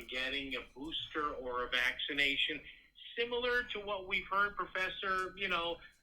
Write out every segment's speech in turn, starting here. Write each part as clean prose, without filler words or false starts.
on getting a booster or a vaccination, similar to what we've heard, Professor,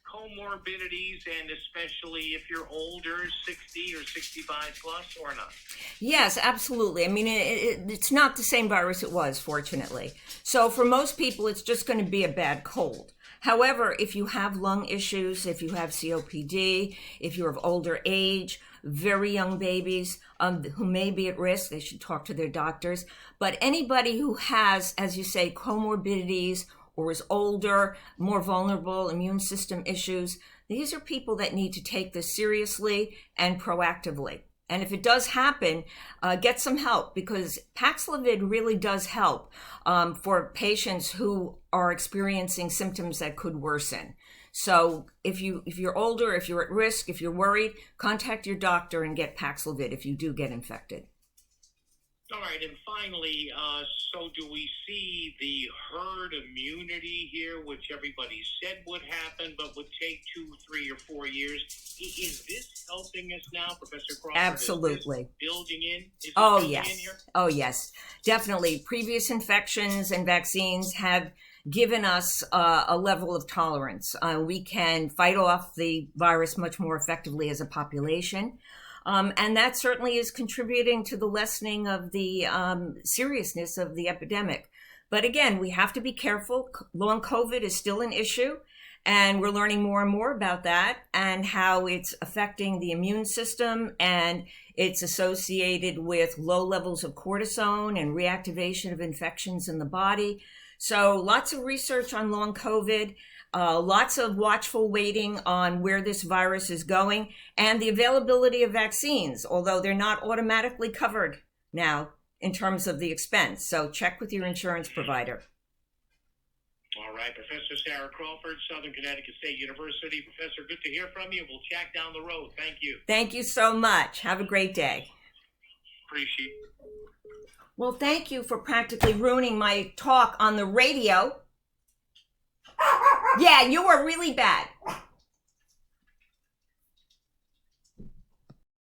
comorbidities, and especially if you're older, 60 or 65 plus, or not? Yes, absolutely. I mean, it's not the same virus it was, fortunately. So for most people, it's just going to be a bad cold. However, if you have lung issues, if you have COPD, if you're of older age, very young babies who may be at risk, they should talk to their doctors. But anybody who has, as you say, comorbidities or is older, more vulnerable, immune system issues, these are people that need to take this seriously and proactively. And if it does happen, get some help, because Paxlovid really does help for patients who are experiencing symptoms that could worsen. So if you're older, if you're at risk, if you're worried, contact your doctor and get Paxlovid if you do get infected. All right, and finally, so do we see the herd immunity here, which everybody said would happen, but would take 2, 3, or 4 years? Is this helping us now, Professor Crawford? Absolutely. Is this building in? Is Oh, building yes. In here? Oh, yes. Definitely. Previous infections and vaccines have given us a level of tolerance. We can fight off the virus much more effectively as a population. And that certainly is contributing to the lessening of the seriousness of the epidemic. But again, we have to be careful. Long COVID is still an issue, and we're learning more and more about that and how it's affecting the immune system, and it's associated with low levels of cortisone and reactivation of infections in the body. So lots of research on long COVID. Lots of watchful waiting on where this virus is going, and the availability of vaccines, although they're not automatically covered now in terms of the expense. So check with your insurance provider. All right, Professor Sarah Crawford, Southern Connecticut State University. Professor, good to hear from you. We'll chat down the road. Thank you. Thank you so much. Have a great day. Appreciate it. Well, thank you for practically ruining my talk on the radio. Yeah, you were really bad.